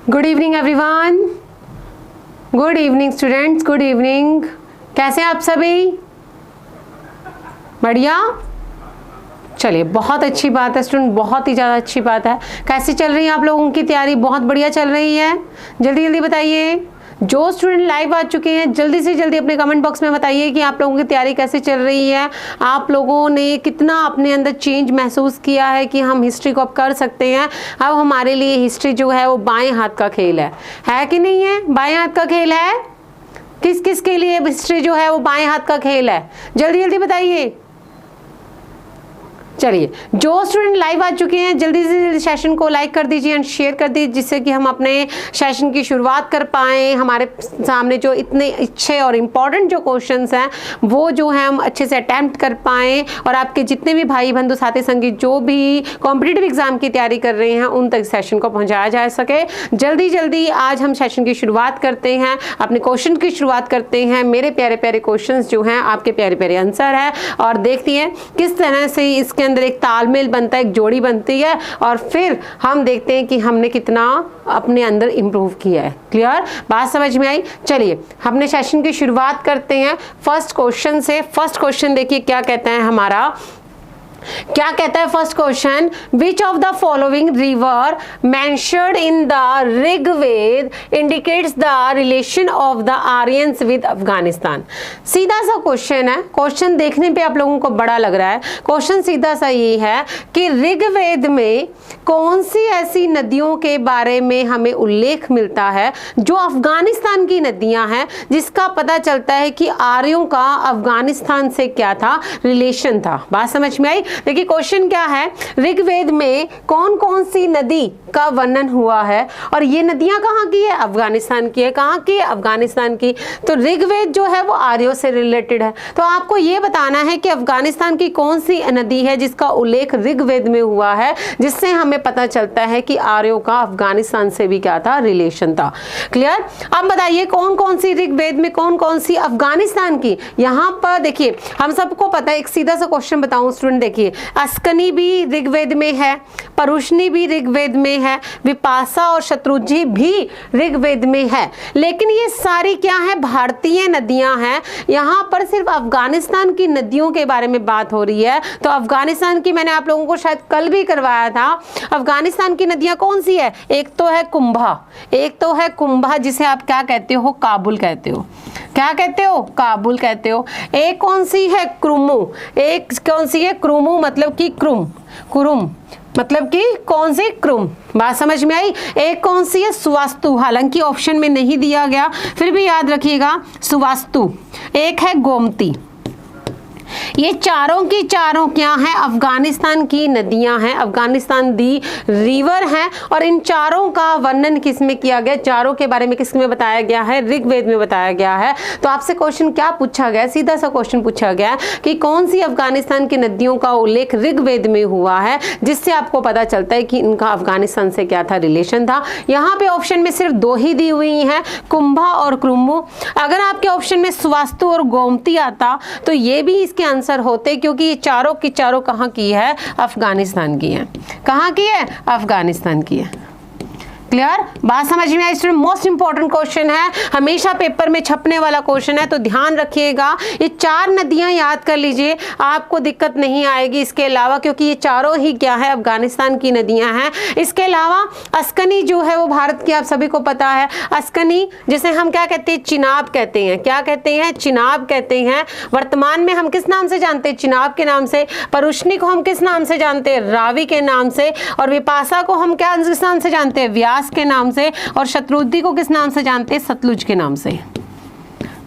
Good evening everyone, good evening students, good evening. कैसे हैं आप सभी? बढ़िया, चलिए बहुत अच्छी बात है स्टूडेंट, बहुत ही ज़्यादा अच्छी बात है। कैसी चल रही है आप लोगों की तैयारी? बहुत बढ़िया चल रही है। जल्दी जल्दी बताइए, जो स्टूडेंट लाइव आ चुके हैं जल्दी से जल्दी अपने कमेंट बॉक्स में बताइए कि आप लोगों की तैयारी कैसे चल रही है। आप लोगों ने कितना अपने अंदर चेंज महसूस किया है कि हम हिस्ट्री को अब कर सकते हैं। अब हमारे लिए हिस्ट्री जो है वो बाएं हाथ का खेल है कि नहीं है? बाएं हाथ का खेल है। किस किस के लिए हिस्ट्री जो है वो बाएं हाथ का खेल है? जल्दी जल्दी बताइए। चलिए, जो स्टूडेंट लाइव आ चुके हैं जल्दी से जल्दी सेशन को लाइक कर दीजिए एंड शेयर कर दीजिए, जिससे कि हम अपने सेशन की शुरुआत कर पाएँ। हमारे सामने जो इतने अच्छे और इम्पॉर्टेंट जो क्वेश्चंस हैं वो जो है हम अच्छे से अटैम्प्ट कर पाएँ, और आपके जितने भी भाई बंधु साथी संगी जो भी कॉम्पिटिटिव एग्जाम की तैयारी कर रहे हैं उन तक सेशन को पहुँचाया जा सके। जल्दी जल्दी आज हम सेशन की शुरुआत करते हैं, अपने क्वेश्चन की शुरुआत करते हैं। मेरे प्यारे प्यारे क्वेश्चन जो हैं आपके प्यारे प्यारे आंसर है, और देखती हैं किस तरह से इसके अंदर एक तालमेल बनता है, एक जोड़ी बनती है, और फिर हम देखते हैं कि हमने कितना अपने अंदर इंप्रूव किया है। क्लियर? बात समझ में आई? चलिए हमने सेशन की शुरुआत करते हैं फर्स्ट क्वेश्चन से। फर्स्ट क्वेश्चन देखिए क्या कहता है हमारा, क्या कहता है first question, which of the following river mentioned in the Rigveda indicates the relation of the Aryans with Afghanistan. सीधा सा क्वेश्चन है, क्वेश्चन देखने पे आप लोगों को बड़ा लग रहा है। क्वेश्चन सीधा सा ये है कि ऋग्वेद में कौन सी ऐसी नदियों के बारे में हमें उल्लेख मिलता है जो अफगानिस्तान की नदियां हैं, जिसका पता चलता है कि आर्यों का अफगानिस्तान से क्या था, रिलेशन था। बात समझ में आई? देखिए क्वेश्चन क्या है, ऋग्वेद में कौन कौन सी नदी का वर्णन हुआ है, और ये नदियां कहाँ की है? अफगानिस्तान की है। कहाँ की है? अफगानिस्तान की। तो ऋग्वेद जो है वो आर्यों से रिलेटेड है। तो आपको ये बताना है कि अफगानिस्तान की कौन सी नदी है जिसका उल्लेख ऋग्वेद में हुआ है, जिससे हमें पता चलता है कि आर्यों का अफगानिस्तान से भी क्या था, रिलेशन था। क्लियर? अब बताइए कौन कौन सी ऋग्वेद में, कौन कौन सी अफगानिस्तान की। यहाँ पर देखिए हम सबको पता है, एक सीधा सा क्वेश्चन बताऊं स्टूडेंट, देखिए अस्कनी भी ऋग्वेद में है, परुष्णी भी ऋग्वेद में है, विपाशा और शत्रुंजय भी ऋग्वेद में है, लेकिन ये सारी क्या है, भारतीय नदियां हैं। यहाँ पर सिर्फ अफगानिस्तान की नदियों के बारे में बात हो रही है। तो अफगानिस्तान की मैंने आप लोगों को शायद कल भी करवाया था। अफगानिस्तान की नदियां कौन सी है? एक तो है कुंभा, एक तो है कुंभा जिसे आप क्या कहते हो, काबुल कहते हो। क्या कहते हो? काबुल कहते हो। एक कौन सी है? क्रुमु। एक कौन सी है? क्रुमु मतलब कि कुरुम मतलब कि कौन सी? क्रुम। बात समझ में आई? एक कौन सी है? सुवास्तु। हालांकि ऑप्शन में नहीं दिया गया, फिर भी याद रखिएगा सुवास्तु। एक है गोमती। ये चारों की चारों क्या हैं? अफगानिस्तान की नदियां हैं, अफगानिस्तान दी रिवर हैं, और इन चारों का वर्णन किसमें किया गया, चारों के बारे में किसमें बताया गया है? ऋग्वेद में बताया गया है। तो आपसे क्वेश्चन क्या पूछा गया? सीधा सा क्वेश्चन पूछा गया कि कौन सी अफगानिस्तान की नदियों का उल्लेख ऋग्वेद में हुआ है, जिससे आपको पता चलता है कि इनका अफगानिस्तान से क्या था, रिलेशन था। यहाँ पे ऑप्शन में सिर्फ दो ही दी हुई हैं, कुंभा और क्रुमु। अगर आपके ऑप्शन में सुवास्तु और गोमती आता तो ये भी इसके आंसर होते, क्योंकि ये चारों की चारों कहाँ की है? अफगानिस्तान की है। कहाँ की है? अफगानिस्तान की है। क्लियर? बात समझ में I student? Most important question है, हमेशा पेपर में छपने वाला क्वेश्चन है, तो ध्यान रखिएगा। ये चार नदियां याद कर लीजिए, आपको दिक्कत नहीं आएगी इसके अलावा, क्योंकि ये चारों ही क्या है, अफगानिस्तान की नदियां हैं। इसके अलावा अस्कनी जो है वो भारत की, आप सभी को पता है। अस्कनी जिसे हम क्या कहते हैं? चिनाब कहते हैं। क्या कहते हैं? चिनाब कहते हैं। वर्तमान में हम किस नाम से जानते हैं? चिनाब के नाम से। परुष्णी को हम किस नाम से जानते हैं? रावी के नाम से। और विपाशा को हम क्या किस नाम से जानते हैं? व्यास के नाम से। और शत्रुंजय को किस नाम से जानते हैं? सतलुज के नाम से।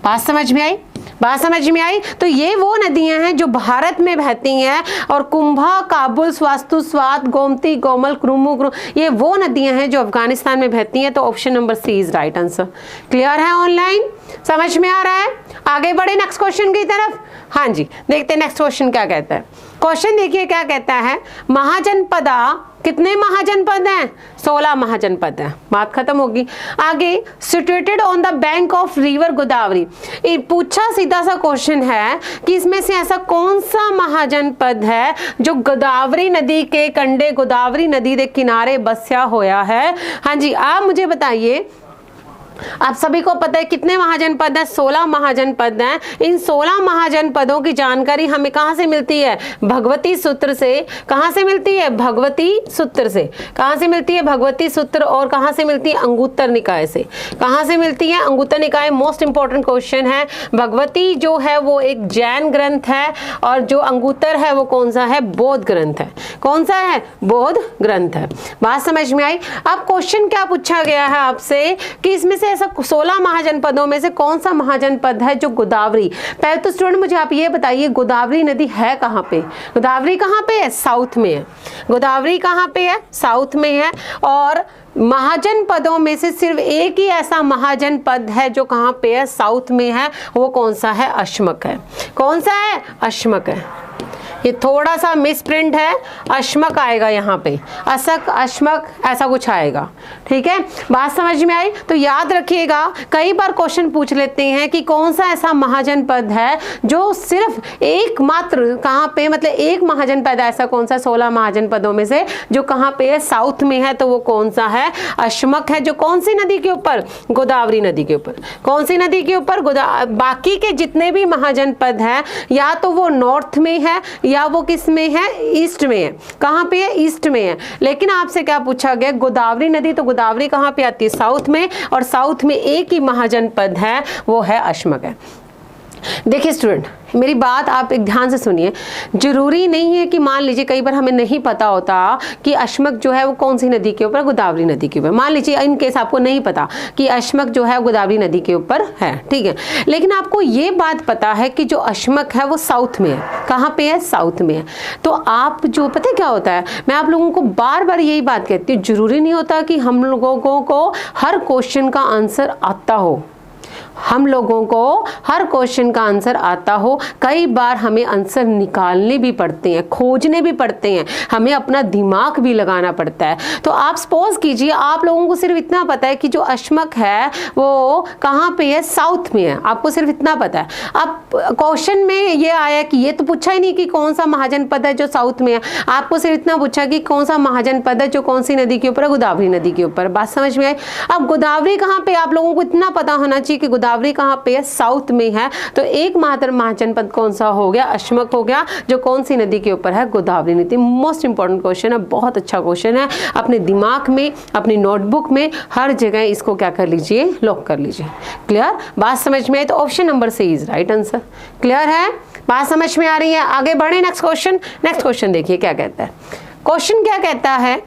बात समझ में आई? बात समझ में आई? तो ये वो नदियां हैं जो भारत में बहती हैं, और कुंभा, काबुल, स्वास्तु, स्वात, गोमती, गोमल, क्रुमु, ये वो नदियां हैं जो अफगानिस्तान में बहती हैं। तो option number C is right answer. Clear है? ऑनलाइन समझ में आ रहा है? आगे बढ़े नेक्स्ट क्वेश्चन की तरफ। हाँ जी, देखते हैं नेक्स्ट क्वेश्चन क्या कहता है। क्वेश्चन देखिए क्या कहता है, महाजनपदा कितने महाजनपद हैं? 16 महाजनपद हैं। बात खत्म होगी। आगे, situated on the bank of river Godavari, पूछा सीधा सा क्वेश्चन है कि इसमें से ऐसा कौन सा महाजनपद है जो गोदावरी नदी के कंढे, गोदावरी नदी के किनारे बसा होया है। हाँ जी, आप मुझे बताइए, आप सभी को पता है कितने महाजनपद हैं? 16 महाजनपद हैं। इन 16 महाजनपदों की जानकारी हमें कहां से मिलती है? भगवती सूत्र से। कहां से मिलती है? भगवती सूत्र से। कहां से मिलती है? भगवती सूत्र। और कहां से मिलती है? अंगुत्तर निकाय से। कहां से मिलती है? अंगुत्तर निकाय। मोस्ट इंपॉर्टेंट क्वेश्चन है। भगवती जो है वो एक जैन ग्रंथ है, और जो अंगुत्तर है वो कौन सा है? बौद्ध ग्रंथ है। कौन सा है? बौद्ध ग्रंथ है। बात समझ में आई? अब क्वेश्चन क्या पूछा गया है आपसे कि इसमें से ऐसा 16 महाजनपदों में से कौन सा महाजनपद है जो गोदावरी, पहले तो स्टूडेंट मुझे आप ये बताइए, गोदावरी नदी है कहां पे? गोदावरी कहां पे है? साउथ में है। गोदावरी कहां पे है? साउथ में है। और महाजनपदों में से सिर्फ एक ही ऐसा महाजनपद है जो कहां पे है? साउथ में है। वो कौन सा है? अश्मक है। कौन सा है? अश्मक है। ये थोड़ा सा मिसप्रिंट है, अश्मक आएगा यहाँ पे, असक अश्मक ऐसा कुछ आएगा। ठीक है, बात समझ में आई? तो याद रखिएगा, कई बार क्वेश्चन पूछ लेते हैं कि कौन सा ऐसा महाजनपद है जो सिर्फ एकमात्र कहाँ पे, मतलब एक महाजनपद ऐसा कौन सा 16 महाजनपदों में से जो कहाँ पे है? साउथ में है। तो वो कौन सा है? अश्मक है। जो कौन सी नदी के ऊपर? गोदावरी नदी के ऊपर। कौन सी नदी के ऊपर? बाकी के जितने भी महाजनपद हैं या तो वो नॉर्थ में है या वो किस में है? ईस्ट में है। कहां पे है? ईस्ट में है। लेकिन आपसे क्या पूछा गया? गोदावरी नदी। तो गोदावरी कहां पे आती है? साउथ में। और साउथ में एक ही महाजनपद है, वो है अश्मक है। देखिए स्टूडेंट, मेरी बात आप एक ध्यान से सुनिए। जरूरी नहीं है कि मान लीजिए कई बार हमें नहीं पता होता कि अश्मक जो है वो कौन सी नदी के ऊपर? गोदावरी नदी के ऊपर। मान लीजिए इन केस आपको नहीं पता कि अश्मक जो है गोदावरी नदी के ऊपर है, ठीक है, लेकिन आपको ये बात पता है कि जो अश्मक है वो साउथ में है। कहाँ पे है? साउथ में है। तो आप जो पता है क्या होता है, मैं आप लोगों को बार बार यही बात कहती हूँ, जरूरी नहीं होता कि हम लोगों को हर क्वेश्चन का आंसर आता हो। हम लोगों को हर क्वेश्चन का आंसर आता हो। कई बार हमें आंसर निकालने भी पड़ते हैं, खोजने भी पड़ते हैं, हमें अपना दिमाग भी लगाना पड़ता है। तो आप सपोज कीजिए, आप लोगों को सिर्फ इतना पता है कि जो अश्मक है वो कहाँ पे है? साउथ में है। आपको सिर्फ इतना पता है। अब क्वेश्चन में ये आया कि ये तो पूछा ही नहीं कि कौन सा महाजनपद है जो साउथ में है, आपको सिर्फ इतना पूछा कि कौन सा महाजनपद है जो कौन सी नदी के ऊपर है? गोदावरी नदी के ऊपर। बात समझ में आई? अब गोदावरी कहाँ पे? आप लोगों को इतना पता होना चाहिए कि गोदावरी कहां पे है? साउथ में है। तो एक मात्र महाजनपद कौन सा हो गया? अश्मक हो गया, जो कौन सी नदी के ऊपर है? गोदावरी नदी। मोस्ट इंपॉर्टेंट क्वेश्चन है, बहुत अच्छा क्वेश्चन है। अपने दिमाग में, अपनी नोटबुक में, हर जगह इसको क्या कर लीजिए? लॉक कर लीजिए। क्लियर? बात समझ में आई? तो option number C is right answer. Clear है? बात समझ में आ रही है? आगे बढ़े नेक्स्ट क्वेश्चन। नेक्स्ट क्वेश्चन देखिए क्या कहता है। क्वेश्चन क्या कहता है,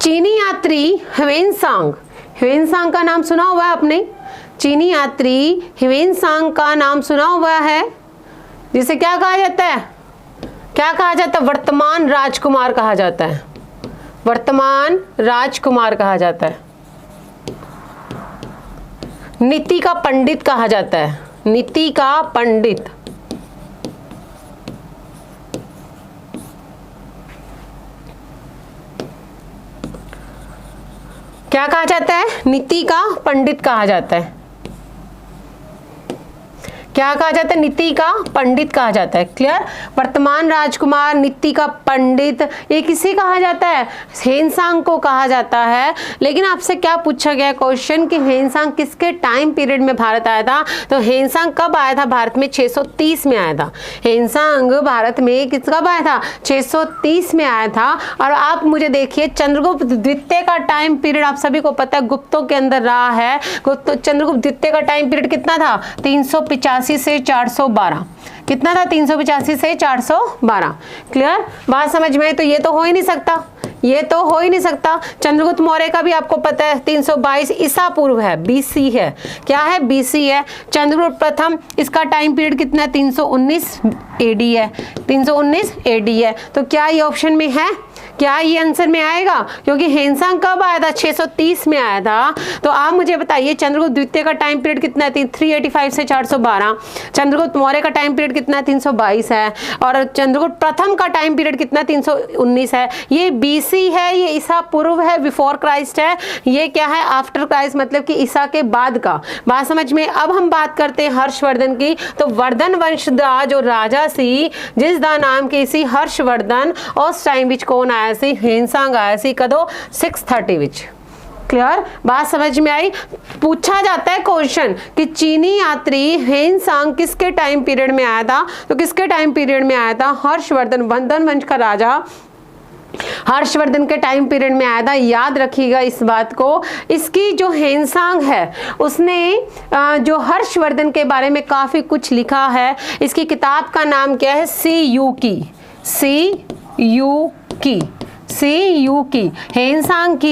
चीनी यात्री ह्वेनसांग, ह्वेनसांग का नाम सुना हुआ है आपने? चीनी यात्री ह्वेनसांग का नाम सुना हुआ है, जिसे क्या कहा जाता है? क्या कहा जाता है? वर्तमान राजकुमार कहा जाता है। वर्तमान राजकुमार कहा जाता है। नीति का पंडित कहा जाता है। नीति का पंडित। क्या कहा जाता है? नीति का पंडित कहा जाता है। क्या कहा जाता है? नीति का पंडित कहा जाता है। क्लियर? वर्तमान राजकुमार, नीति का पंडित, ये किसे कहा जाता है? ह्वेनसांग को कहा जाता है। लेकिन आपसे क्या पूछा गया क्वेश्चन कि ह्वेनसांग किसके टाइम पीरियड में भारत आया था? तो ह्वेनसांग कब आया था भारत में? 630 में आया था। ह्वेनसांग भारत में कब आया था? 630 में आया था। और आप मुझे देखिए, चंद्रगुप्त द्वितीय का टाइम पीरियड आप सभी को पता है गुप्तों के अंदर रहा है। चंद्रगुप्त द्वितीय का टाइम पीरियड कितना था? 385 से 412। कितना था? 385 से 412। क्लियर? बात समझ में आई? तो ये तो हो ही नहीं सकता। ये तो हो ही नहीं सकता। चंद्रगुप्त मौर्य का भी आपको पता है 322 ईसा पूर्व है, BC है। क्या है? BC है। चंद्रगुप्त प्रथम, इसका टाइम पीरियड कितना है? 319 AD है, 319 AD है। तो क्या ये ऑप्शन में है? क्या ये आंसर में आएगा? क्योंकि हेनसांग कब आया था? 630 में आया था। तो आप मुझे बताइए चंद्रगुप्त द्वितीय का टाइम पीरियड कितना है? 385 से 412। चंद्रगुप्त मौर्य का टाइम पीरियड कितना है? 322 है। और चंद्रगुप्त प्रथम का टाइम पीरियड कितना? 319 है। ये BC है, ये ईसा पूर्व है, बिफोर क्राइस्ट है। ये क्या है? आफ्टर क्राइस्ट, मतलब कि ईसा के बाद का। बात समझ में? अब हम बात करते हैं हर्षवर्धन की। तो वर्धन वंश का जो राजा सी, जिसका नाम की सी हर्षवर्धन, उस टाइम विच कौन आया सी? हेनसांग आया सी। कदों? 630 विच। क्लियर? बात समझ में आई? पूछा जाता है क्वेश्चन कि चीनी यात्री हेनसांग किसके टाइम पीरियड में आया था? तो किसके टाइम पीरियड में आया था? हर्षवर्धन, वर्धन वंश का राजा हर्षवर्धन के टाइम पीरियड में आया था। याद रखिएगा इस बात को। इसकी जो हेनसांग है उसने जो हर्षवर्धन के बारे में काफी कुछ लिखा है। इसकी किताब का नाम क्या है? CU की। हेनसांग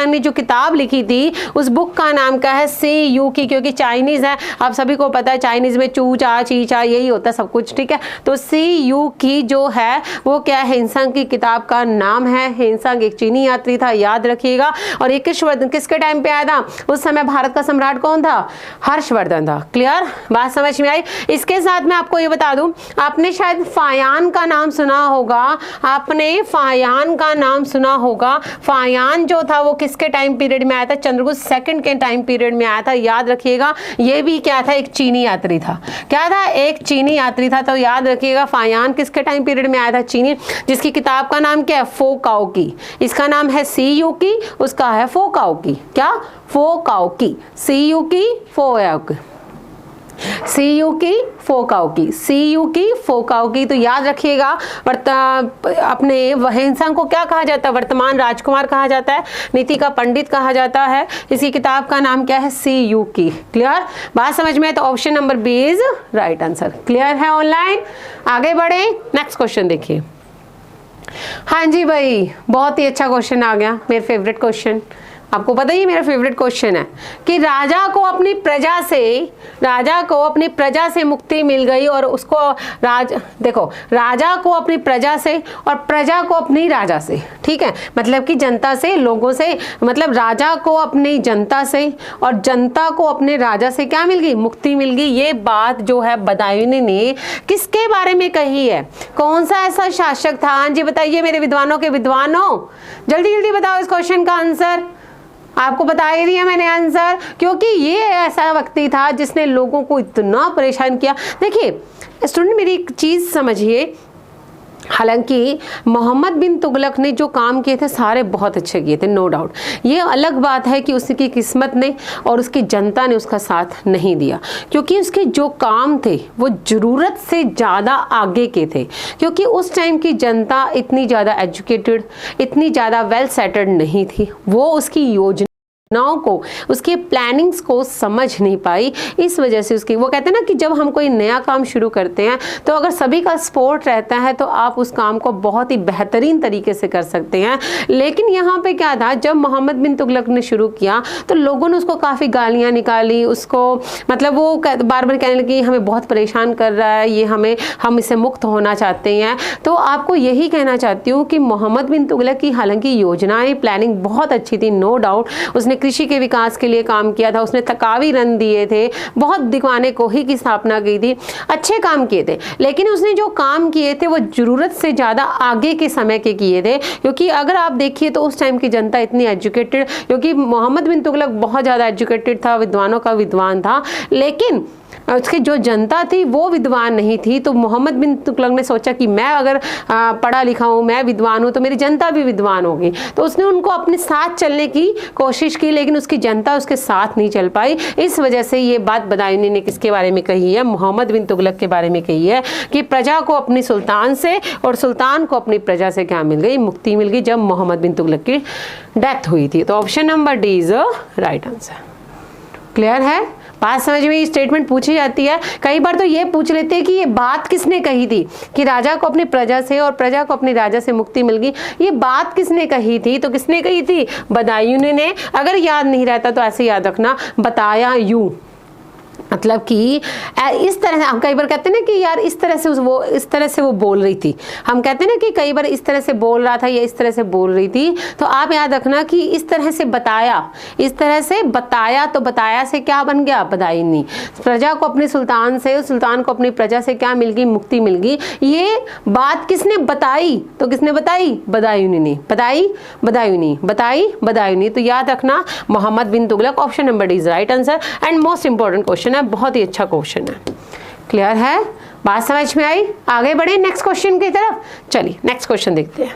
ने जो किताब लिखी थी उस बुक का नाम क्या है? CU की। क्योंकि चाइनीज है, आप सभी को पता है चाइनीज में चू चा ची चा यही होता है सब कुछ, ठीक है। तो CU की जो है वो क्या है? हेनसांग की किताब का नाम है। हेनसांग एक चीनी यात्री था, याद रखिएगा। और ये हर्षवर्धन किसके टाइम पे आया था? उस समय भारत का सम्राट कौन था? हर्षवर्धन था। क्लियर? बात समझ में आई? इसके साथ मैं आपको ये बता दूं, आपने शायद फायान का नाम सुना होगा। फायान जो था वो किसके टाइम पीरियड में आया था? चंद्रगुप्त सेकंड के टाइम पीरियड में आया था। याद रखिएगा। ये भी क्या था? एक चीनी यात्री था। क्या था? एक चीनी यात्री था। तो याद रखिएगा फायान किसके टाइम पीरियड में आया था? चीनी। जिसकी किताब का नाम क्या है? फो काओ की। इसका नाम है CU की, उसका है फो काओ की। क्या? फो काओ की। CU की फो काओ की। तो याद रखिएगा अपने हेनसांग को क्या कहा जाता है? वर्तमान राजकुमार कहा जाता है, नीति का पंडित कहा जाता है। इसकी किताब का नाम क्या है? CU की। क्लियर? बात समझ में? तो option number B is right answer. Clear है ऑनलाइन? आगे बढ़े, नेक्स्ट क्वेश्चन देखिए। हाँ जी भाई, बहुत ही अच्छा क्वेश्चन आ गया, मेरे फेवरेट क्वेश्चन। आपको पता ही मेरा फेवरेट क्वेश्चन है कि राजा को अपनी प्रजा से मुक्ति मिल गई और उसको राजा को अपनी प्रजा से और प्रजा को अपनी राजा से, ठीक है, मतलब कि जनता से, लोगों से, मतलब राजा को अपनी जनता से और जनता को अपने राजा से क्या मिल गई? मुक्ति मिल गई। ये बात जो है बदायूनी ने किसके बारे में कही है? कौन सा ऐसा शासक था? हाँ जी बताइए मेरे विद्वानों के विद्वानों, जल्दी जल्दी बताओ इस क्वेश्चन का आंसर। आपको बता ही दिया मैंने आंसर, क्योंकि ये ऐसा व्यक्ति था जिसने लोगों को इतना परेशान किया। देखिए स्टूडेंट, मेरी एक चीज समझिए, हालांकि मोहम्मद बिन तुगलक ने जो काम किए थे सारे बहुत अच्छे किए थे, नो डाउट। ये अलग बात है कि उसकी किस्मत ने और उसकी जनता ने उसका साथ नहीं दिया, क्योंकि उसके जो काम थे वो ज़रूरत से ज़्यादा आगे के थे। क्योंकि उस टाइम की जनता इतनी ज़्यादा एजुकेटेड, इतनी ज़्यादा वेल सेटल्ड नहीं थी। वो उसकी योजनाओं को, उसके प्लानिंग्स को समझ नहीं पाई। इस वजह से उसकी, वो कहते हैं ना कि जब हम कोई नया काम शुरू करते हैं तो अगर सभी का सपोर्ट रहता है तो आप उस काम को बहुत ही बेहतरीन तरीके से कर सकते हैं। लेकिन यहाँ पे क्या था, जब मोहम्मद बिन तुगलक ने शुरू किया तो लोगों ने उसको काफ़ी गालियाँ निकाली, उसको मतलब वो बार बार कहने लगी हमें बहुत परेशान कर रहा है ये, हम इससे मुक्त होना चाहते हैं। तो आपको यही कहना चाहती हूँ कि मोहम्मद बिन तुगलक की हालांकि योजनाएं, प्लानिंग बहुत अच्छी थी, नो डाउट। उसने कृषि के विकास के लिए काम किया था, उसने तकावी रन दिए थे, बहुत दीवाने कोही की स्थापना की थी, अच्छे काम किए थे। लेकिन उसने जो काम किए थे वो जरूरत से ज़्यादा आगे के समय के किए थे। क्योंकि अगर आप देखिए तो उस टाइम की जनता इतनी एजुकेटेड, क्योंकि मोहम्मद बिन तुगलक बहुत ज़्यादा एजुकेटेड था, विद्वानों का विद्वान था, लेकिन उसकी जो जनता थी वो विद्वान नहीं थी। तो मोहम्मद बिन तुगलक ने सोचा कि मैं अगर पढ़ा लिखा हूँ, मैं विद्वान हूँ, तो मेरी जनता भी विद्वान होगी। तो उसने उनको अपने साथ चलने की कोशिश की, लेकिन उसकी जनता उसके साथ नहीं चल पाई। इस वजह से ये बात बदायूनी ने किसके बारे में कही है? मोहम्मद बिन तुगलक के बारे में कही है कि प्रजा को अपनी सुल्तान से और सुल्तान को अपनी प्रजा से क्या मिल गई? मुक्ति मिल गई, जब मोहम्मद बिन तुगलक की डेथ हुई थी। तो option number D is right answer. Clear है? बात समझ में, स्टेटमेंट पूछी जाती है। कई बार तो ये पूछ लेते हैं कि ये बात किसने कही थी, कि राजा को अपनी प्रजा से और प्रजा को अपनी राजा से मुक्ति मिल गई, ये बात किसने कही थी, तो किसने कही थी, बदायूं ने। अगर याद नहीं रहता तो ऐसे याद रखना, बताया यूं, मतलब कि इस तरह से हम कई बार कहते हैं ना कि यार इस तरह से वो बोल रही थी, हम कहते हैं ना कि कई बार इस तरह से बोल रहा था या इस तरह से बोल रही थी, तो आप याद रखना कि इस तरह से बताया, इस तरह से बताया, तो बताया से क्या बन गया, बदायूनी। प्रजा को अपने सुल्तान से, सुल्तान को अपनी प्रजा से क्या मिल गई, मुक्ति मिल गई। ये बात किसने बताई, तो किसने बताई, बदायूनी ने बताई, बदायूनी बताई, बदायूनी। तो याद रखना Muhammad bin Tughlaq, option number D is right answer and most important question है, बहुत ही अच्छा क्वेश्चन है। क्लियर है, बात समझ में आई। आगे बढ़े नेक्स्ट क्वेश्चन की तरफ, चलिए नेक्स्ट क्वेश्चन देखते हैं।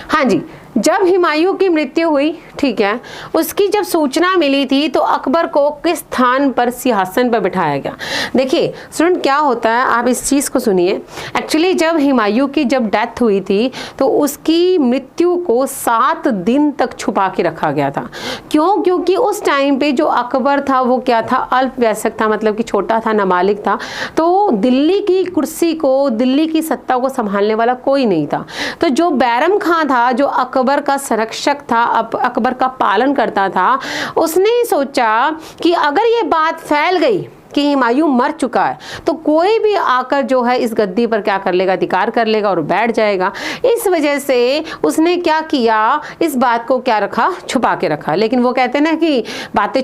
हाँ जी, जब हुमायूं की मृत्यु हुई, ठीक है, उसकी जब सूचना मिली थी तो अकबर को किस स्थान पर, सिंहासन पर बिठाया गया। देखिए स्टूडेंट क्या होता है, आप इस चीज़ को सुनिए। एक्चुअली जब हुमायूं की जब डेथ हुई थी तो उसकी मृत्यु को 7 दिन तक छुपा के रखा गया था। क्यों, क्योंकि उस टाइम पे जो अकबर था वो क्या था, अल्पवयस्क था, मतलब कि छोटा था, नाबालिग था। तो दिल्ली की कुर्सी को, दिल्ली की सत्ता को संभालने वाला कोई नहीं था। तो जो बैरम खां था, जो अकबर का संरक्षक था, अकबर का पालन करता था, उसने सोचा कि अगर ये बात फैल गई कि हुमायूं मर चुका है तो कोई भी आकर जो है इस गद्दी पर क्या कर लेगा, अधिकार कर लेगा और बैठ जाएगा। इस वजह से उसने क्या किया, इस बात को क्या रखा, छुपा के रखा। लेकिन वो कहते हैं ना कि बातें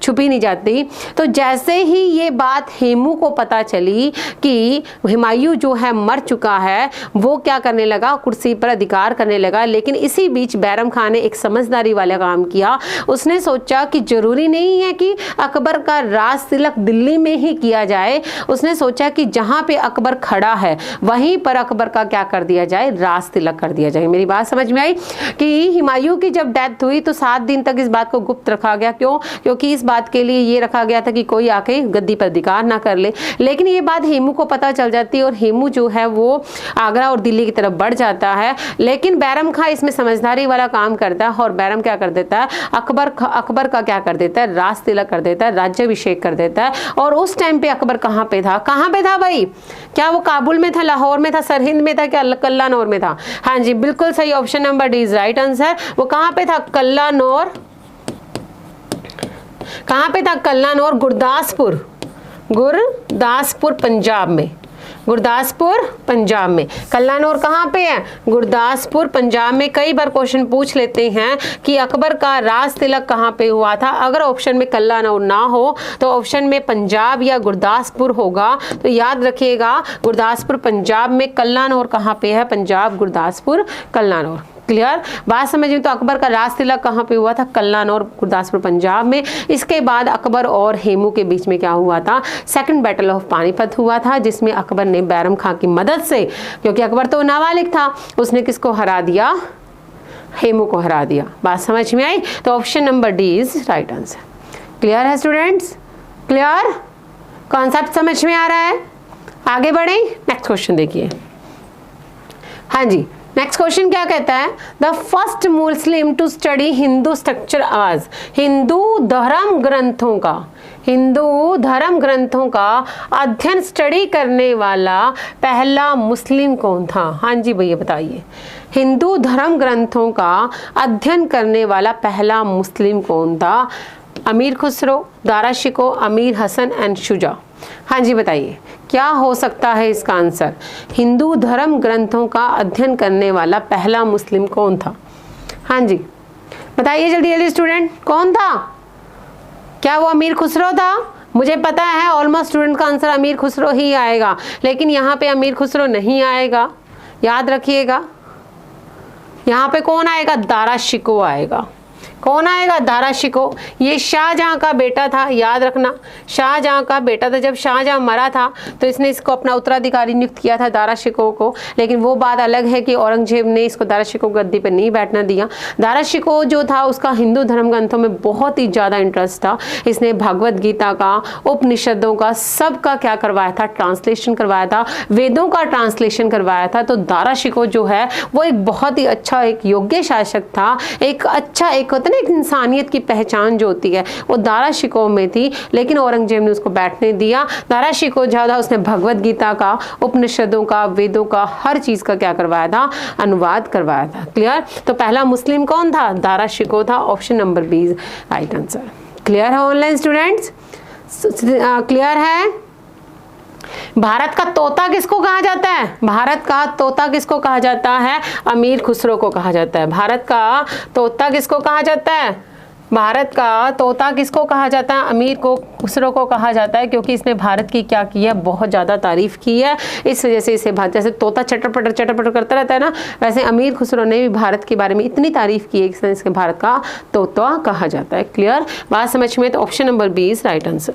छुपी नहीं जाती। तो जैसे ही ये बात हेमू को पता चली कि हुमायूं जो है मर चुका है, वो क्या करने लगा, कुर्सी पर अधिकार करने लगा। लेकिन इसी बीच बैरम खान ने एक समझदारी वाला काम किया। उसने सोचा कि जरूरी नहीं है कि अकबर का राज तिलक दिल्ली में ही किया जाए। उसने सोचा कि जहां पे अकबर खड़ा है वहीं पर अकबर का क्या कर दिया जाए, राज तिलक कर दिया जाए। मेरी बात समझ में आई कि हुमायूं की जब डेथ हुई तो 7 दिन तक इस बात को गुप्त रखा गया। क्यों, क्योंकि इस बात के लिए ये रखा गया था कि कोई आके गद्दी पर अधिकार ना कर ले। लेकिन ये बात हेमू को पता चल जाती है और हेमू जो है वो आगरा और दिल्ली की तरफ बढ़ जाता है। लेकिन बैरम खां इसमें समझदारी वाला काम करता है और बैरम क्या कर देता है, अकबर का क्या कर देता है, राज तिलक कर देता है, राज्याभिषेक कर देता है। और उस टाइम पे अकबर कहाँ पे था, कहाँ पे था भाई, क्या वो काबुल में था, लाहौर में था, सरहिंद में था, क्या कल्लानौर में था। हाँ जी बिल्कुल सही, option number D is right answer. वो कहाँ पे था, कल्लानौर, कहाँ पे था, कल्लानौर, गुरदासपुर पंजाब में, गुरदासपुर पंजाब में। कल्लानौर कहाँ पे है, गुरदासपुर पंजाब में। कई बार क्वेश्चन पूछ लेते हैं कि अकबर का राज तिलक कहाँ पे हुआ था। अगर ऑप्शन में कल्लानौर ना हो तो ऑप्शन में पंजाब या गुरदासपुर होगा। तो याद रखिएगा गुरदासपुर पंजाब में, कल्लानौर कहाँ पे है, पंजाब, गुरदासपुर, कल्लानौर। क्लियर, बात समझ में। तो अकबर का राज तिलक कहाँ पे हुआ था, कल्लानौर, गुरदासपुर पंजाब में। इसके बाद अकबर और हेमू के बीच में क्या हुआ था, सेकंड बैटल ऑफ पानीपत हुआ था, जिसमें अकबर ने बैरम खां की मदद से, क्योंकि अकबर तो नाबालिग था, उसने किसको हरा दिया, हेमू को हरा दिया। बात समझ में आई। तो option number D is right answer. Clear है स्टूडेंट्स, क्लियर, कॉन्सेप्ट समझ में आ रहा है। आगे बढ़े, नेक्स्ट क्वेश्चन देखिए। हाँ जी, नेक्स्ट क्वेश्चन क्या कहता है, the first Muslim to study Hindu structure आज, हिंदू धर्म ग्रंथों का अध्ययन स्टडी करने वाला पहला मुस्लिम कौन था। हाँ जी भैया बताइए, हिंदू धर्म ग्रंथों का अध्ययन करने वाला पहला मुस्लिम कौन था। अमीर खुसरो, दारा शिकोह, अमीर हसन एंड शुजा। हाँ जी बताइए क्या हो सकता है इसका आंसर। हिंदू धर्म ग्रंथों का अध्ययन करने वाला पहला मुस्लिम कौन था। हाँ जी बताइए जल्दी जल्दी स्टूडेंट, कौन था, क्या वो अमीर खुसरो था। मुझे पता है ऑलमोस्ट स्टूडेंट का आंसर अमीर खुसरो ही आएगा, लेकिन यहाँ पे अमीर खुसरो नहीं आएगा, याद रखिएगा। यहाँ पे कौन आएगा, दारा शिकोह आएगा। कौन आएगा, दारा शिकोह। ये शाहजहां का बेटा था, याद रखना, शाहजहां का बेटा था। जब शाहजहां मरा था तो इसने इसको अपना उत्तराधिकारी नियुक्त किया था, दारा शिकोह को। लेकिन वो बात अलग है कि औरंगजेब ने इसको दारा शिकोह गद्दी पर नहीं बैठना दिया। दारा शिकोह जो था उसका हिंदू धर्म ग्रंथों में बहुत ही ज़्यादा इंटरेस्ट था। इसने भगवत गीता का, उपनिषदों का, सब का क्या करवाया था, ट्रांसलेशन करवाया था, वेदों का ट्रांसलेशन करवाया था। तो दारा शिकोह जो है वो एक बहुत ही अच्छा, एक योग्य शासक था, एक अच्छा, एक होता बोलते हैं ना, एक इंसानियत की पहचान जो होती है वो दारा शिकोह में थी, लेकिन औरंगजेब ने उसको बैठने दिया। दारा शिकोह ज्यादा उसने भगवत गीता का, उपनिषदों का, वेदों का, हर चीज का क्या करवाया था, अनुवाद करवाया था। क्लियर? तो पहला मुस्लिम कौन था? दारा शिकोह था। Option number B right answer. Clear है ऑनलाइन स्टूडेंट्स? क्लियर है? भारत का तोता किसको कहा जाता है? भारत का तोता किसको कहा जाता है? अमीर खुसरो को कहा जाता है। भारत का तोता किसको कहा जाता है? भारत का तोता किसको कहा जाता है? अमीर को खुसरो को कहा जाता है, क्योंकि इसने भारत की क्या की है, बहुत ज़्यादा तारीफ की है। इस वजह से इसे जैसे तोता चटर पटर करता रहता है ना, वैसे अमीर खुसरो ने भी भारत के बारे में इतनी तारीफ की है कि इसके भारत का तोता कहा जाता है। क्लियर? बात समझ में? तो option number B is right answer.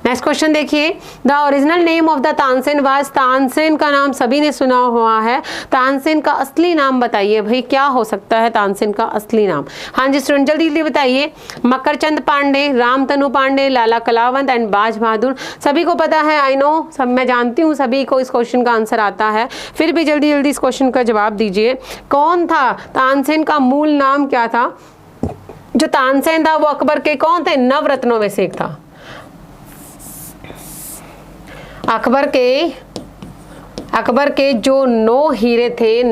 Next question देखिए, the original name of the Tansen was, Tansen का नाम सभी ने सुना हुआ है, तानसेन का असली नाम बताइए भाई, क्या हो सकता है तानसेन का असली नाम? हाँ जी स्टूडेंट, जल्दी जल्दी बताइए। मकरचंद पांडे, रामतनु पांडे, लाला कलावंत एंड बाज बहादुर। सभी को पता है, आई नो, सब मैं जानती हूँ सभी को इस क्वेश्चन का आंसर आता है, फिर भी जल्दी जल्दी इस क्वेश्चन का जवाब दीजिए। कौन था तानसेन का मूल नाम क्या था? जो तानसेन था वो अकबर के कौन थे? नवरत्नों में से एक था। अकबर के जो 9 हीरे थे,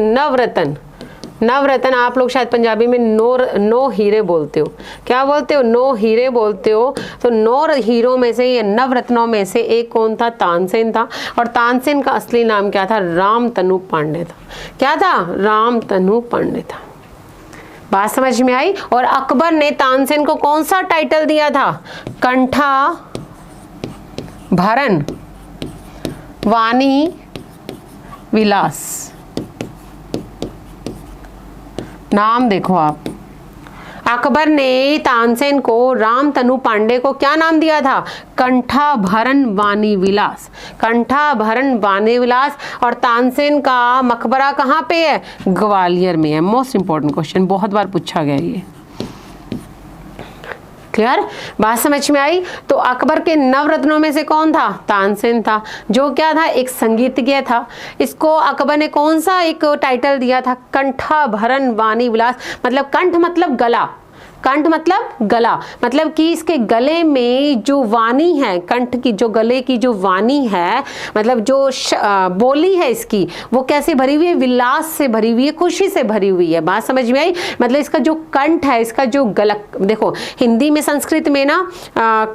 नवरत्न आप लोग शायद पंजाबी में नो हीरे बोलते हो। क्या बोलते हो? 9 हीरे बोलते हो। तो 9 हीरों में से, ये नवरत्नों में से एक कौन था? तानसेन था। और तानसेन का असली नाम क्या था? रामतनु पांडे था। क्या था? रामतनु पांडे था। बात समझ में आई? और अकबर ने तानसेन को कौन सा टाइटल दिया था? कंठा भरण वाणी विलास। नाम देखो आप, अकबर ने तानसेन को, रामतनु पांडे को क्या नाम दिया था? कंठा भरण वाणी विलास। कंठा भरण वाणी विलास। और तानसेन का मकबरा कहाँ पे है? ग्वालियर में है। मोस्ट इंपॉर्टेंट क्वेश्चन, बहुत बार पूछा गया ये। क्लियर? बात समझ में आई? तो अकबर के नवरत्नों में से कौन था? तानसेन था, जो क्या था? एक संगीतज्ञ था। इसको अकबर ने कौन सा एक टाइटल दिया था? कंठा भरण वाणी विलास। मतलब कंठ मतलब गला, कंठ मतलब गला, मतलब कि इसके गले में जो वाणी है, कंठ की जो गले की जो वाणी है, मतलब जो बोली है इसकी, वो कैसे भरी हुई है? विलास से भरी हुई है, खुशी से भरी हुई है। बात समझ में आई? मतलब इसका जो कंठ है, इसका जो गला, देखो हिंदी में, संस्कृत में ना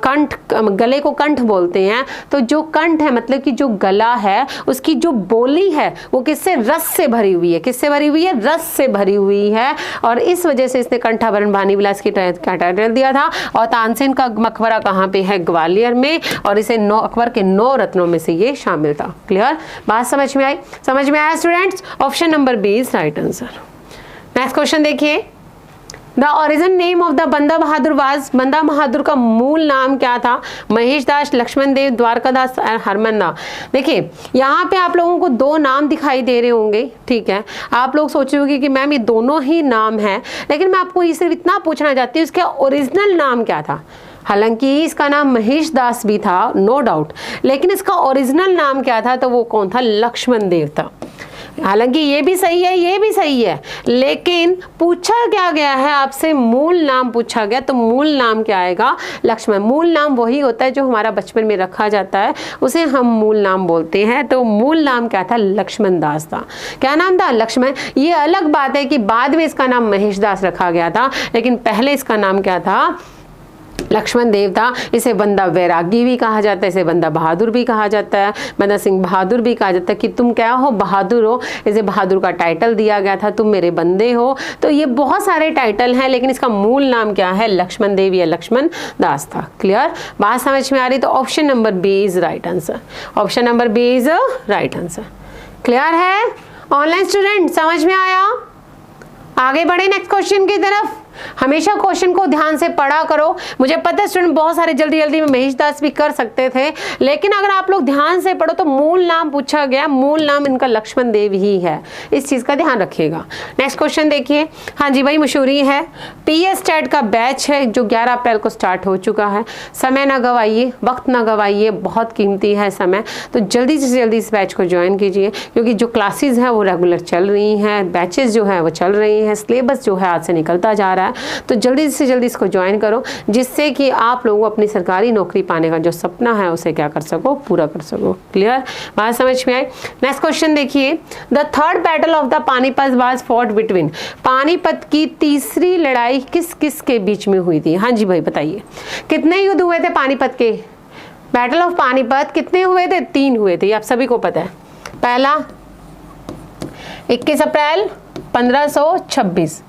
कंठ, गले को कंठ बोलते हैं। तो जो कंठ है मतलब कि जो गला है, उसकी जो बोली है वो किससे? रस से भरी हुई है। किससे भरी हुई है? रस से भरी हुई है। और इस वजह से इसने कंठा भरण वाणी विलास की टाइटल दिया था। और तानसेन का मकबरा कहाँ पे है? ग्वालियर में। और इसे अकबर के 9 रत्नों में से ये शामिल था। क्लियर? बात समझ में आई? समझ में आया students? Option number B is right answer. Next question देखिए, the origin name of the Banda Bahadur was, बंदा बहादुर का मूल नाम क्या था? महेश दास, लक्ष्मण देव, द्वारकादास, हरमन्दा। देखिए यहाँ पे आप लोगों को 2 नाम दिखाई दे रहे होंगे, ठीक है। आप लोग सोच रहे होंगे कि मैम ये दोनों ही नाम है, लेकिन मैं आपको सिर्फ इतना पूछना चाहती हूँ, इसका ओरिजिनल नाम क्या था? हालांकि इसका नाम महेश दास भी था, नो डाउट, लेकिन इसका ओरिजिनल नाम क्या था? तो वो कौन था? लक्ष्मण देव था। हालांकि ये भी सही है, ये भी सही है, लेकिन पूछा क्या गया है आपसे? मूल नाम पूछा गया, तो मूल नाम क्या आएगा? लक्ष्मण। मूल नाम वही होता है जो हमारा बचपन में रखा जाता है, उसे हम मूल नाम बोलते हैं। तो मूल नाम क्या था? लक्ष्मण दास था। क्या नाम था? लक्ष्मण। ये अलग बात है कि बाद में इसका नाम महेश दास रखा गया था, लेकिन पहले इसका नाम क्या था? लक्ष्मण देव था। इसे बंदा वैरागी भी कहा जाता है, इसे बंदा बहादुर भी कहा जाता है, बंदा सिंह बहादुर भी कहा जाता है कि तुम क्या हो? बहादुर हो। इसे बहादुर का टाइटल दिया गया था, तुम मेरे बंदे हो। तो ये बहुत सारे टाइटल हैं, लेकिन इसका मूल नाम क्या है? लक्ष्मण देव या लक्ष्मण दास था। क्लियर? बात समझ में आ रही? तो option number B is right answer. Option number B is right answer. Clear है ऑनलाइन स्टूडेंट? समझ में आया? आगे बढ़े नेक्स्ट क्वेश्चन की तरफ। हमेशा क्वेश्चन को ध्यान से पढ़ा करो। मुझे पता है स्टूडेंट बहुत सारे जल्दी जल्दी में महेश दास भी कर सकते थे, लेकिन अगर आप लोग ध्यान से पढ़ो तो मूल नाम पूछा गया, मूल नाम इनका लक्ष्मण देव ही है। इस चीज का ध्यान रखिएगा। नेक्स्ट क्वेश्चन देखिए। हाँ जी भाई, मशहूरी है। पीएस टेट का बैच है जो 11 अप्रैल को स्टार्ट हो चुका है। समय ना गवाइए, वक्त ना गवाइए, बहुत कीमती है समय। तो जल्दी से जल्दी इस बैच को ज्वाइन कीजिए, क्योंकि जो क्लासेज हैं वो रेगुलर चल रही हैं, बैचेस जो है वो चल रही हैं, सिलेबस जो है आज से निकलता जा रहा है। रहा है, तो जल्दी से जल्दी इसको ज्वाइन करो, जिससे कि आप लोगों को अपनी सरकारी नौकरी पाने का जो सपना है उसे क्या कर सको, पूरा कर सको। क्लियर, बात समझ में आई। नेक्स्ट क्वेश्चन देखिए, the third battle of the Panipat was fought between, Panipat की तीसरी लड़ाई किस किस के बीच में हुई थी? हाँ जी भाई बताइए, कितने युद्ध हुए थे पानीपत के? बैटल ऑफ पानीपत कितने हुए थे? 3 हुए थे, आप सभी को पता है। पहला 21 अप्रैल 1526,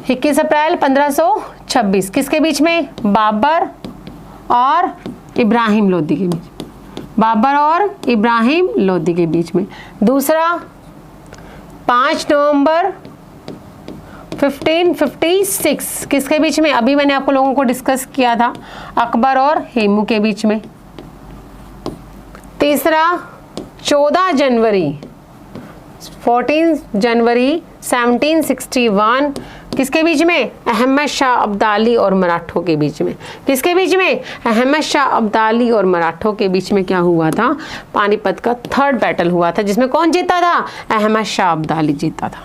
21 अप्रैल 1526 किसके बीच में? बाबर और इब्राहिम लोदी के बीच, बाबर और इब्राहिम लोदी के बीच में। दूसरा 5 नवंबर 1556 किसके बीच में? अभी मैंने आपको लोगों को डिस्कस किया था, अकबर और हेमू के बीच में। तीसरा 14 जनवरी 1761 किसके बीच में? अहमद शाह अब्दाली और मराठों के बीच में। किसके बीच में? अहमद शाह अब्दाली और मराठों के बीच में क्या हुआ था? पानीपत का थर्ड बैटल हुआ था, जिसमें कौन जीता था? अहमद शाह अब्दाली जीता था।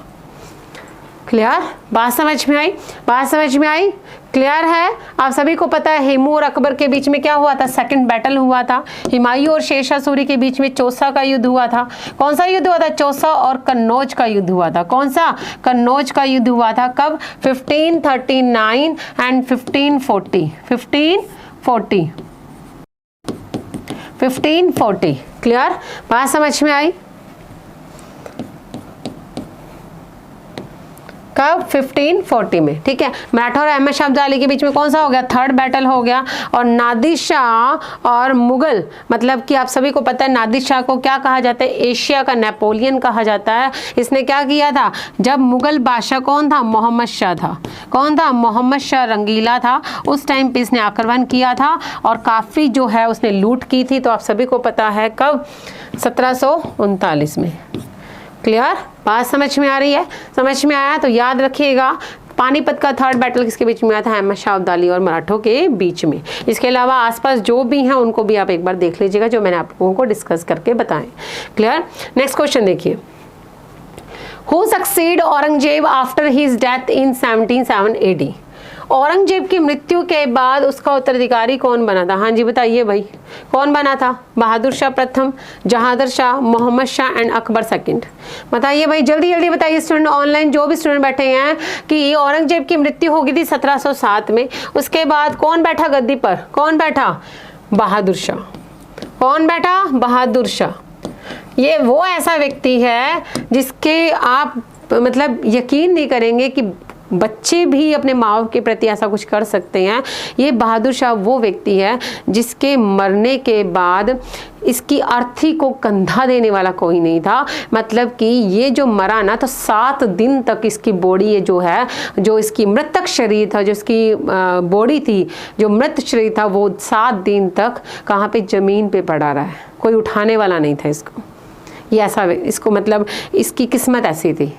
क्लियर, बात समझ में आई? बात समझ में आई? क्लियर है? आप सभी को पता है हेमू और अकबर के बीच में क्या हुआ था? सेकंड बैटल हुआ था। हुमायूं और शेरशाह सूरी के बीच में चौसा का युद्ध हुआ था। कौन सा युद्ध हुआ था? चौसा और कन्नौज का युद्ध हुआ था। कौन सा? कन्नौज का युद्ध हुआ था। कब? 1539 एंड 1540। 1540। क्लियर, बात समझ में आई? कब? 1540 में। ठीक है, मराठा और अहमद शाह अब्दाली के बीच में कौन सा हो गया? थर्ड बैटल हो गया। और नादिर शाह और मुगल, मतलब कि आप सभी को पता है नादिर शाह को क्या कहा जाता है? एशिया का नेपोलियन कहा जाता है। इसने क्या किया था? जब मुगल बादशाह कौन था? मोहम्मद शाह था। कौन था? मोहम्मद शाह रंगीला था। उस टाइम पे इसने आक्रमण किया था और काफ़ी जो है उसने लूट की थी। तो आप सभी को पता है कब? 1739 में। क्लियर, बात समझ में आ रही है? समझ में आया तो याद रखिएगा, पानीपत का थर्ड बैटल किसके बीच में आया था? अहमद शाह अब्दाली और मराठों के बीच में। इसके अलावा आसपास जो भी हैं उनको भी आप एक बार देख लीजिएगा, जो मैंने आप लोगों को डिस्कस करके बताएं। क्लियर, नेक्स्ट क्वेश्चन देखिए, who succeed Aurangzeb after his death in 1707 AD? Aurangzeb की मृत्यु के बाद उसका उत्तराधिकारी कौन बना था? हाँ जी बताइए भाई, कौन बना था? बहादुर शाह प्रथम, जहांगीर शाह, मोहम्मद शाह एंड अकबर सेकंड। बताइए भाई, जल्दी जल्दी बताइए स्टूडेंट, ऑनलाइन जो भी स्टूडेंट बैठे हैं, कि औरंगजेब की मृत्यु हो गई थी 1707 में। उसके बाद कौन बैठा गद्दी पर? कौन बैठा? बहादुर शाह। कौन बैठा? बहादुर शाह। ये वो ऐसा व्यक्ति है जिसके आप मतलब यकीन नहीं करेंगे कि बच्चे भी अपने माँ बाप के प्रति ऐसा कुछ कर सकते हैं। ये बहादुर शाह वो व्यक्ति है जिसके मरने के बाद इसकी अर्थी को कंधा देने वाला कोई नहीं था। मतलब कि ये जो मरा ना, तो 7 दिन तक इसकी बॉडी जो है, जो इसकी मृतक शरीर था, जो इसकी बॉडी थी, जो मृत शरीर था, वो 7 दिन तक कहाँ पे? ज़मीन पे पड़ा रहा है। कोई उठाने वाला नहीं था इसको। ये ऐसा, इसको मतलब इसकी किस्मत ऐसी थी।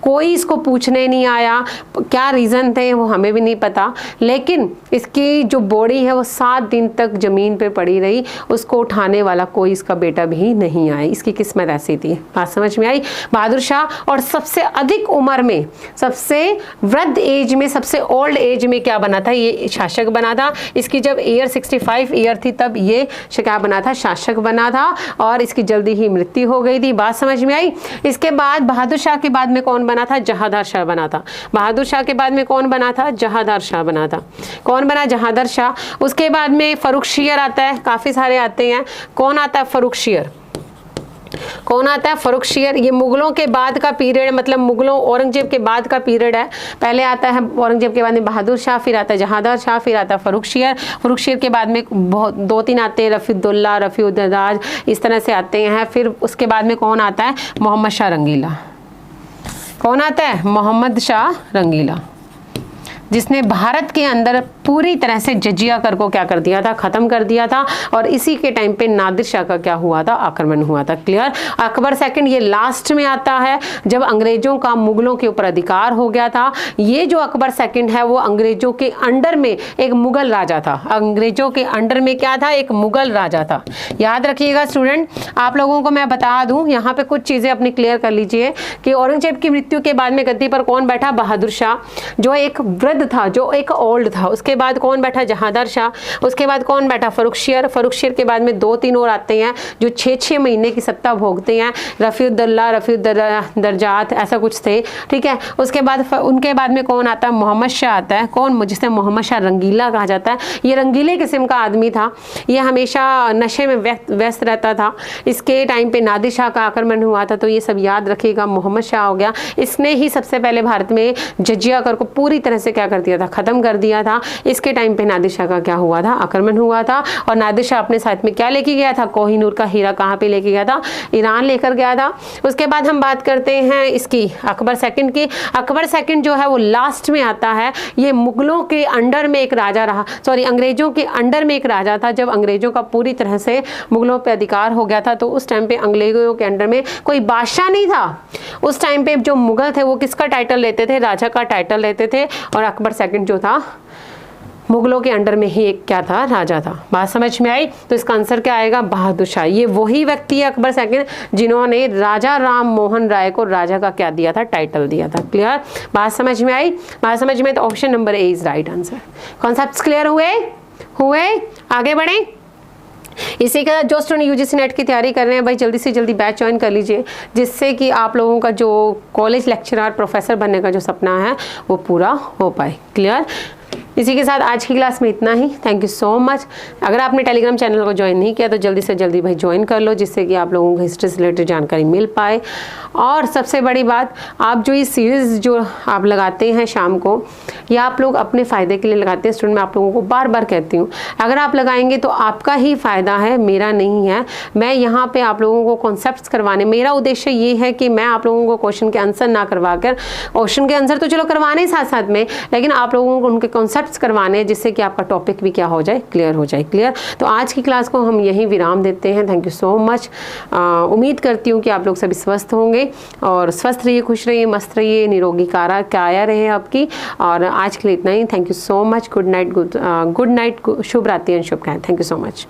कोई इसको पूछने नहीं आया, क्या रीज़न थे वो हमें भी नहीं पता, लेकिन इसकी जो बॉडी है वो 7 दिन तक ज़मीन पे पड़ी रही। उसको उठाने वाला कोई इसका बेटा भी नहीं आया। इसकी किस्मत ऐसी थी। बात समझ में आई? बहादुर शाह, और सबसे अधिक उम्र में, सबसे वृद्ध एज में, सबसे ओल्ड एज में क्या बना था? ये शासक बना था। इसकी जब ईयर 65 ईयर थी तब ये क्या बना था? शासक बना था। और इसकी जल्दी ही मृत्यु हो गई थी। बात समझ में आई? इसके बाद बहादुर शाह के बाद में कौन बना था? जहांगीर शाह बना था। बहादुर शाह के बाद में कौन बना था? जहांगीर शाह बना था। कौन बना? जहांगीर शाह। उसके बाद में फर्रुखशियर आता है, काफी सारे आते हैं। कौन आता है? फर्रुखशियर। कौन आता है? फर्रुखशियर। ये मुगलों के बाद का पीरियड, मतलब मुगलों औरंगजेब के बाद का पीरियड है। पहले आता है औरंगजेब के बाद में बहादुर शाह, फिर आता है जहांगीर शाह, फिर आता है फर्रुखशियर। फर्रुखशियर के बाद में बहुत 2-3 आते हैं, रफीउद्दौला, रफीउद्दराज, इस तरह से आते हैं। फिर उसके बाद में कौन आता है? मोहम्मद शाह रंगीला। कौन आता है? मोहम्मद शाह रंगीला, जिसने भारत के अंदर पूरी तरह से जजिया कर को क्या कर दिया था, खत्म कर दिया था। और इसी के टाइम पे नादिर शाह का क्या हुआ था, आक्रमण हुआ था। क्लियर। अकबर सेकंड ये लास्ट में आता है जब अंग्रेजों का मुगलों के ऊपर अधिकार हो गया था। ये जो अकबर सेकंड है वो अंग्रेजों के अंडर में एक मुगल राजा था। अंग्रेजों के अंडर में क्या था, एक मुगल राजा था। याद रखिएगा स्टूडेंट, आप लोगों को मैं बता दूं, यहाँ पे कुछ चीजें अपनी क्लियर कर लीजिए कि औरंगजेब की मृत्यु के बाद में गद्दी पर कौन बैठा, बहादुर शाह, जो एक वृद्ध था, जो एक ओल्ड था। उसके बाद कौन बैठा, जहांदार शाह। उसके बाद कौन बैठा, फरुखशियर के बाद में 2-3 और आते हैं जो 6-6 महीने की सत्ता भोगते हैं, रफीउद्दर्जात ऐसा कुछ थे। ठीक है। उसके बाद उनके बाद में कौन आता है, मोहम्मद शाह आता है। कौन, जिसे मोहम्मद शाह रंगीला कहा जाता है। ये रंगीले किस्म का आदमी था, ये हमेशा नशे में व्यस्त रहता था। इसके टाइम पे नादिर शाह का आक्रमण हुआ था, तो ये सब याद रखिएगा। मोहम्मद शाह हो गया, इसने ही सबसे पहले भारत में जजिया कर को पूरी तरह से क्या कर दिया था, खत्म कर दिया था। इसके टाइम पे नादिर शाह का क्या हुआ था, आक्रमण हुआ था। और नादिर शाह अपने साथ में क्या लेके गया था, कोहिनूर का हीरा कहाँ पे लेके गया था, ईरान लेकर गया था। उसके बाद हम बात करते हैं इसकी, अकबर सेकंड की। अकबर सेकंड जो है वो लास्ट में आता है। ये मुगलों के अंडर में एक राजा रहा, सॉरी अंग्रेजों के अंडर में एक राजा था। जब अंग्रेजों का पूरी तरह से मुगलों पे अधिकार हो गया था, तो उस टाइम पे अंग्रेजों के अंडर में कोई बादशाह नहीं था। उस टाइम पे जो मुगल थे वो किसका टाइटल लेते थे, राजा का टाइटल लेते थे। और अकबर सेकंड जो था मुगलों के अंडर में ही एक क्या था, राजा था। बात समझ में आई। तो इसका आंसर क्या आएगा, बहादुर शाह। ये वही व्यक्ति है अकबर सेकंड जिन्होंने राजा राम मोहन राय को राजा का क्या दिया था, टाइटल दिया था। क्लियर। बात समझ में आई। बात समझ में, तो option number A is right answer. Concepts clear हुए आगे बढ़े। इसी के साथ जो स्टूडेंट यूजीसी नेट की तैयारी कर रहे हैं भाई, जल्दी से जल्दी बैच ज्वाइन कर लीजिए, जिससे कि आप लोगों का जो कॉलेज लेक्चरर प्रोफेसर बनने का जो सपना है वो पूरा हो पाए। क्लियर। इसी के साथ आज की क्लास में इतना ही। Thank you so much. अगर आपने टेलीग्राम चैनल को ज्वाइन नहीं किया तो जल्दी से जल्दी भाई ज्वाइन कर लो, जिससे कि आप लोगों को हिस्ट्री से रिलेटेड जानकारी मिल पाए। और सबसे बड़ी बात, आप जो ये सीरीज़ जो आप लगाते हैं शाम को, ये आप लोग अपने फ़ायदे के लिए लगाते हैं स्टूडेंट। मैं आप लोगों को बार बार कहती हूँ, अगर आप लगाएंगे तो आपका ही फ़ायदा है, मेरा नहीं है। मैं यहाँ पर आप लोगों को कॉन्सेप्ट्स करवाने, मेरा उद्देश्य ये है कि मैं आप लोगों को क्वेश्चन के आंसर ना करवा कर, क्वेश्चन के आंसर तो चलो करवाने साथ साथ में, लेकिन आप लोगों को उनके कॉन्सेप्ट्स करवाने, जिससे कि आपका टॉपिक भी क्या हो जाए, क्लियर हो जाए। क्लियर। तो आज की क्लास को हम यहीं विराम देते हैं। Thank you so much. उम्मीद करती हूँ कि आप लोग सभी स्वस्थ होंगे, और स्वस्थ रहिए, खुश रहिए, मस्त रहिए, निरोगी काया रहे आपकी। और आज के लिए इतना ही। Thank you so much. Good night, शुभ रात्रि एंड शुभ खाएं। Thank you so much.